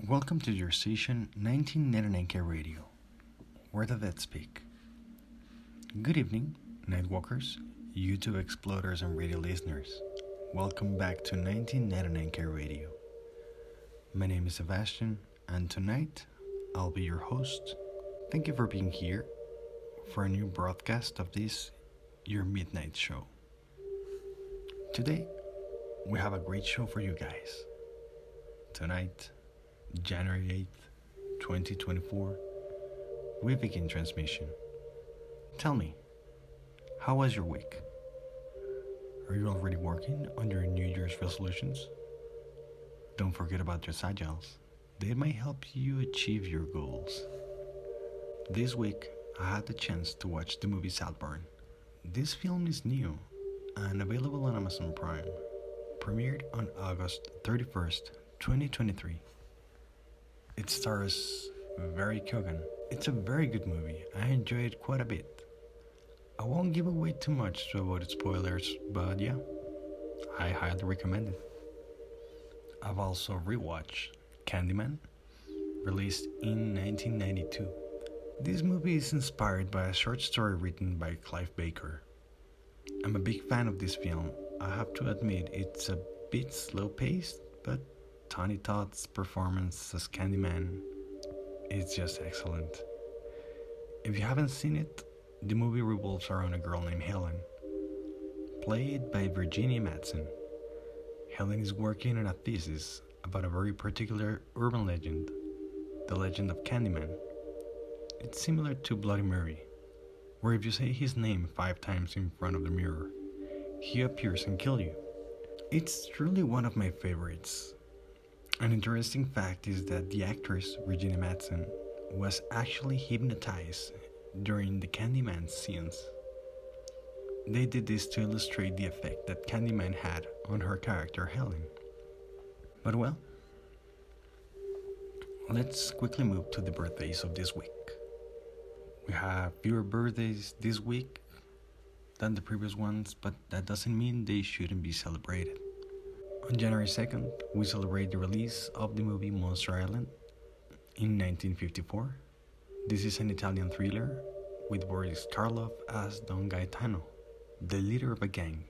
Welcome to your station 1999K Radio, where the dead speak. Good evening, Nightwalkers, YouTube explorers and radio listeners. Welcome back to 1999K Radio. My name is Sebastian, and tonight I'll be your host. Thank you for being here for a new broadcast of this, your midnight show. Today, we have a great show for you guys. Tonight, January 8th, 2024, we begin transmission. Tell me, how was your week? Are you already working on your New Year's resolutions? Don't forget your agiles. They might help you achieve your goals. This week, I had the chance to watch the movie Saltburn. This film is new and available on Amazon Prime. Premiered on August 31st, 2023. It stars Barry Keoghan. It's a very good movie. I enjoyed it quite a bit. I won't give away too much to avoid spoilers, but yeah, I highly recommend it. I've also rewatched Candyman, released in 1992. This movie is inspired by a short story written by Clive Baker. I'm a big fan of this film. I have to admit it's a bit slow-paced, but Tony Todd's performance as Candyman is just excellent. If you haven't seen it, the movie revolves around a girl named Helen, played by Virginia Madsen. Helen is working on a thesis about a very particular urban legend, the legend of Candyman. It's similar to Bloody Mary, where if you say his name 5 times in front of the mirror, he appears and kills you. It's truly one of my favorites. An interesting fact is that the actress Regina Madsen was actually hypnotized during the Candyman scenes. They did this to illustrate the effect that Candyman had on her character Helen. But well, let's quickly move to the birthdays of this week. We have fewer birthdays this week than the previous ones, but that doesn't mean they shouldn't be celebrated. On January 2nd, we celebrate the release of the movie Monster Island in 1954. This is an Italian thriller with Boris Karloff as Don Gaetano, the leader of a gang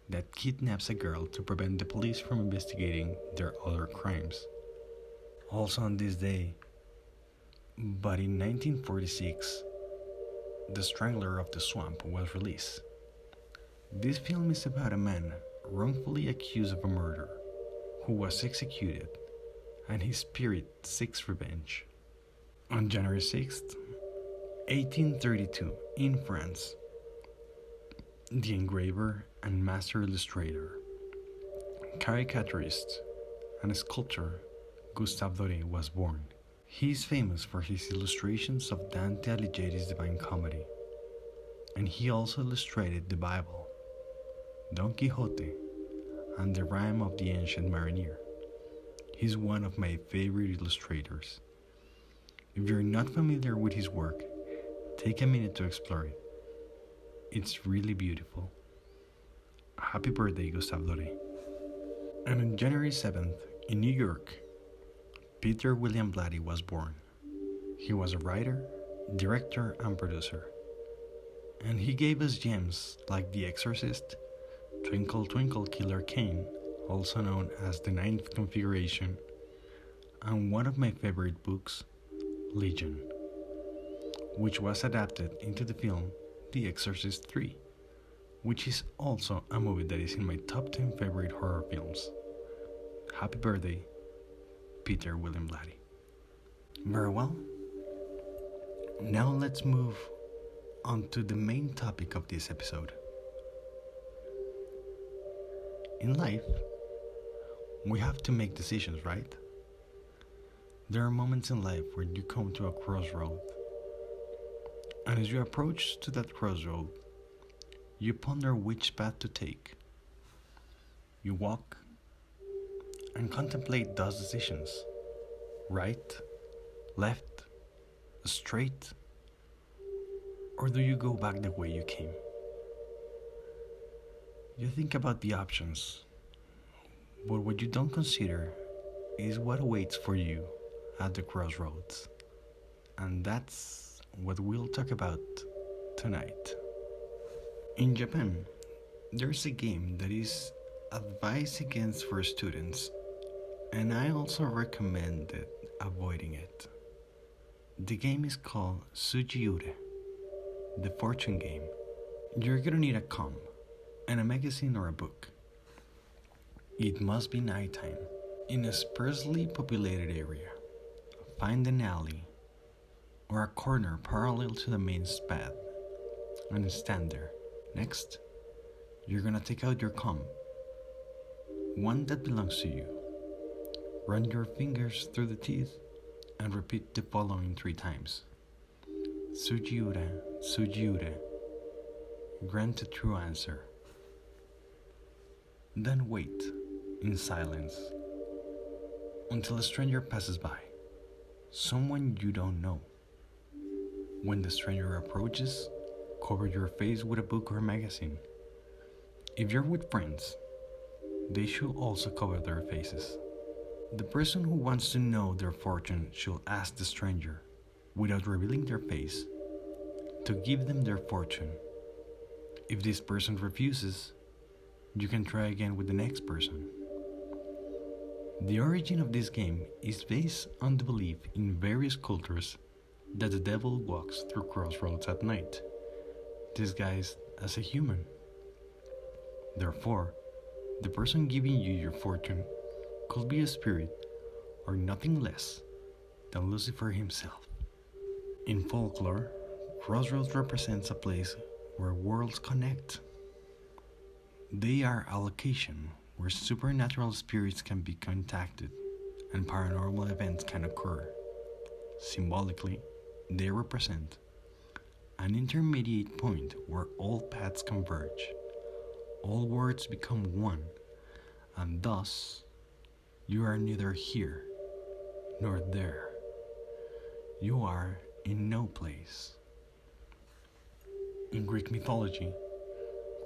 that kidnaps a girl to prevent the police from investigating their other crimes. Also on this day, but in 1946, The Strangler of the Swamp was released. This film is about a man wrongfully accused of a murder, who was executed, and his spirit seeks revenge. On January 6th, 1832, in France, the engraver and master illustrator, caricaturist, and sculptor Gustave Doré was born. He is famous for his illustrations of Dante Alighieri's Divine Comedy, and he also illustrated the Bible, Don Quixote, and the Rime of the Ancient Mariner. He's one of my favorite illustrators. If you're not familiar with his work, take a minute to explore it. It's really beautiful. Happy birthday, Gustave Doré. And on January 7th, in New York, Peter William Blatty was born. He was a writer, director, and producer. And he gave us gems like The Exorcist, Twinkle Twinkle Killer Kane, also known as The Ninth Configuration, and one of my favorite books, Legion, which was adapted into the film The Exorcist 3, which is also a movie that is in my top 10 favorite horror films. Happy birthday, Peter William Blatty. Very well. Now let's move on to the main topic of this episode. In life, we have to make decisions, right? There are moments in life where you come to a crossroad, and as you approach to that crossroad, you ponder which path to take. You walk and contemplate those decisions. Right? Left? Straight? Or do you go back the way you came? You think about the options, but what you don't consider is what awaits for you at the crossroads. And that's what we'll talk about tonight. In Japan, there's a game that is advised against for students, and I also recommended avoiding it. The game is called Sujiure, the fortune game. You're gonna need a comb and a magazine or a book. It must be nighttime, in a sparsely populated area. Find an alley or a corner parallel to the main path and stand there. Next, you're gonna take out your comb, one that belongs to you. Run your fingers through the teeth and repeat the following 3 times. Sujiure, Sujiure. Grant a true answer. Then wait in silence until a stranger passes by, someone you don't know. When the stranger approaches, cover your face with a book or magazine. If you're with friends, they should also cover their faces. The person who wants to know their fortune should ask the stranger, without revealing their face, to give them their fortune. If this person refuses, you can try again with the next person. The origin of this game is based on the belief in various cultures that the devil walks through crossroads at night, disguised as a human. Therefore, the person giving you your fortune could be a spirit or nothing less than Lucifer himself. In folklore, crossroads represents a place where worlds connect. They are a location where supernatural spirits can be contacted and paranormal events can occur. Symbolically, they represent an intermediate point where all paths converge, all worlds become one, and thus you are neither here nor there. You are in no place. In Greek mythology,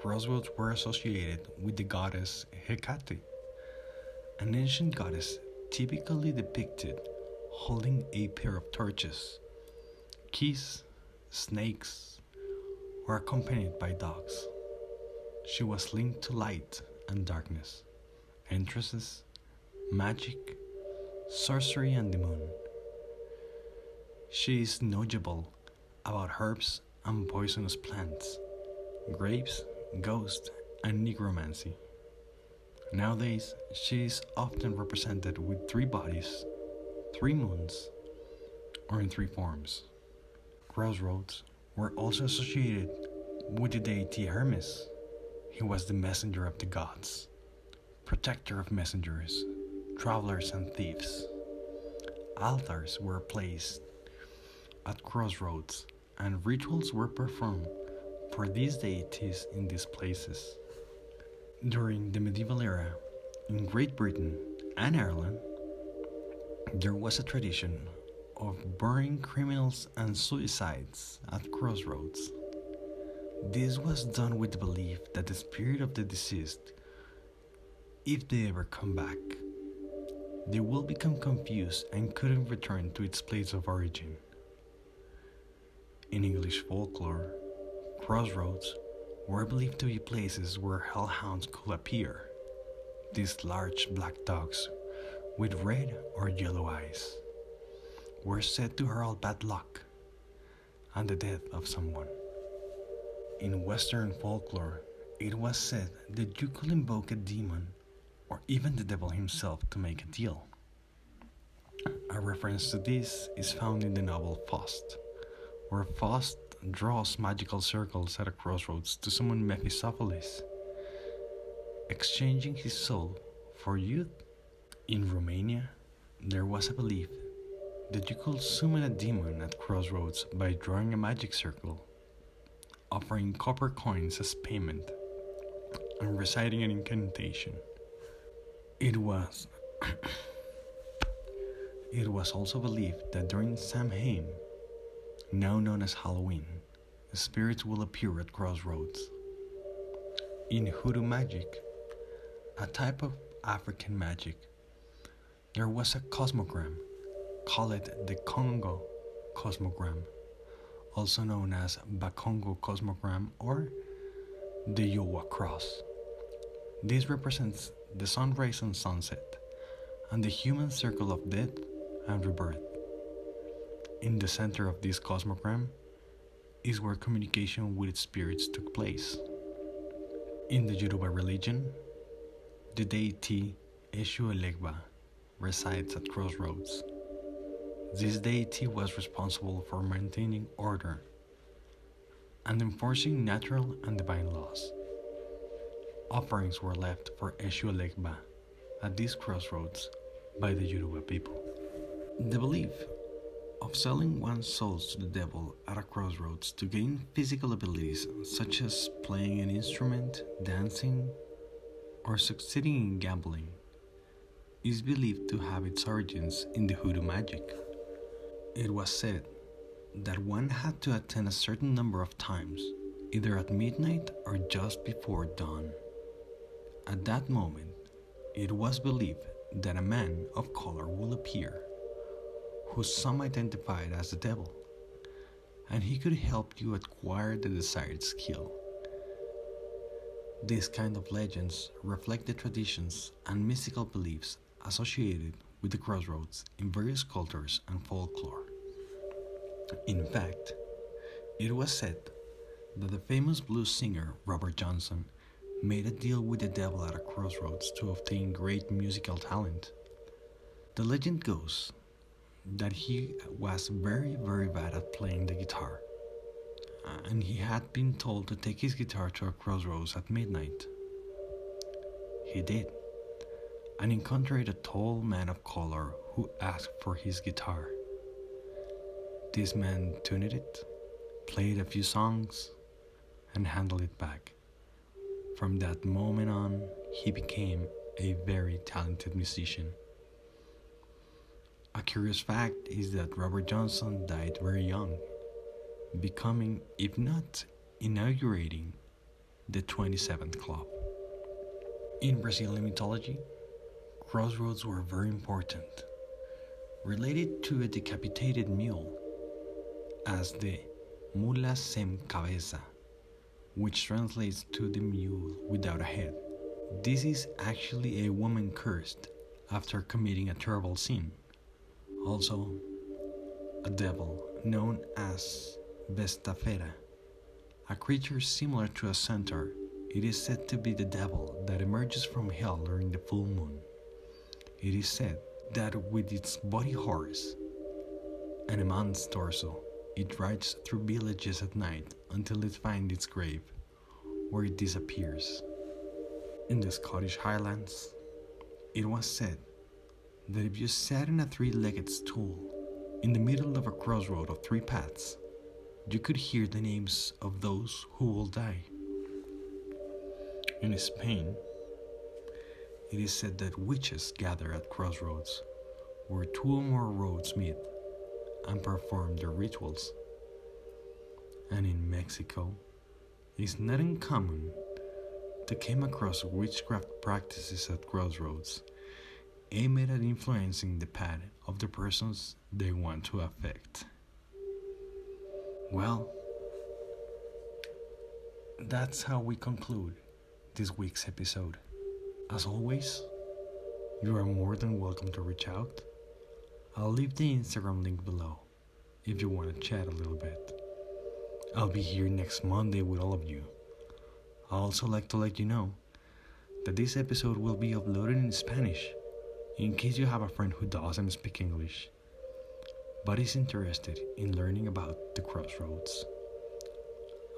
crossroads were associated with the goddess Hecate, an ancient goddess typically depicted holding a pair of torches, keys, snakes, or accompanied by dogs. She was linked to light and darkness, entrances, magic, sorcery, and the moon. She is knowledgeable about herbs and poisonous plants, grapes, ghosts, and necromancy. Nowadays, she is often represented with 3 bodies, 3 moons, or in 3 forms. Crossroads were also associated with the deity Hermes. He was the messenger of the gods, protector of messengers, travelers, and thieves. Altars were placed at crossroads, and rituals were performed for these deities in these places. During the medieval era, in Great Britain and Ireland, there was a tradition of burying criminals and suicides at crossroads. This was done with the belief that the spirit of the deceased, if they ever come back, they will become confused and couldn't return to its place of origin. In English folklore, crossroads were believed to be places where hellhounds could appear. These large black dogs with red or yellow eyes were said to herald bad luck and the death of someone. In Western folklore, it was said that you could invoke a demon or even the devil himself to make a deal. A reference to this is found in the novel Faust, where Faust draws magical circles at a crossroads to summon Mephistopheles, exchanging his soul for youth. In Romania, there was a belief that you could summon a demon at crossroads by drawing a magic circle, offering copper coins as payment, and reciting an incantation. It It was also believed that during Samhain, now known as Halloween, spirits will appear at crossroads. In hoodoo magic, a type of African magic, there was a cosmogram, call it the Congo cosmogram, also known as Bakongo cosmogram or the Yowa cross. This represents the sunrise and sunset, and the human circle of death and rebirth. In the center of this cosmogram is where communication with spirits took place. In the Yoruba religion, the deity Eshu Elegba resides at Crossroads. This deity was responsible for maintaining order and enforcing natural and divine laws. Offerings were left for Eshu Elegba at these crossroads by the Yoruba people. The belief of selling one's souls to the devil at a crossroads to gain physical abilities such as playing an instrument, dancing, or succeeding in gambling is believed to have its origins in the hoodoo magic. It was said that one had to attend a certain number of times, either at midnight or just before dawn. At that moment, it was believed that a man of color will appear, who some identified as the devil, and he could help you acquire the desired skill. These kind of legends reflect the traditions and mystical beliefs associated with the crossroads in various cultures and folklore. In fact, it was said that the famous blues singer Robert Johnson made a deal with the devil at a crossroads to obtain great musical talent. The legend goes that he was very bad at playing the guitar, and he had been told to take his guitar to a crossroads at midnight. He did, and encountered a tall man of color who asked for his guitar. This man tuned it, played a few songs, and handed it back. From that moment on, he became a very talented musician. A curious fact is that Robert Johnson died very young, becoming, if not inaugurating, the 27th club. In Brazilian mythology, crossroads were very important, related to a decapitated mule as the mula sem cabeça, which translates to the mule without a head. This is actually a woman cursed after committing a terrible sin. Also, a devil known as Bestafera, a creature similar to a centaur. It is said to be the devil that emerges from hell during the full moon. It is said that with its body horse and a man's torso, it rides through villages at night until it finds its grave, where it disappears. In the Scottish Highlands, it was said that if you sat in a three-legged stool in the middle of a crossroad of three paths, you could hear the names of those who will die. In Spain, it is said that witches gather at crossroads, where two or more roads meet, and perform their rituals. And in Mexico, it is not uncommon to come across witchcraft practices at crossroads, aimed at influencing the path of the persons they want to affect. Well, that's how we conclude this week's episode. As always, you are more than welcome to reach out. I'll leave the Instagram link below if you want to chat a little bit. I'll be here next Monday with all of you. I'd also like to let you know that this episode will be uploaded in Spanish in case you have a friend who doesn't speak English but is interested in learning about the crossroads.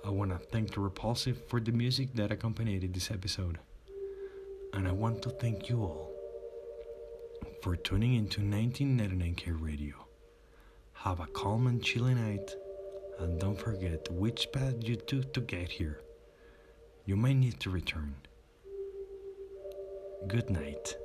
I want to thank the Repulsive for the music that accompanied this episode, and I want to thank you all for tuning into 1999K Radio. Have a calm and chilly night, and don't forget which path you took to get here. You might need to return. Good night.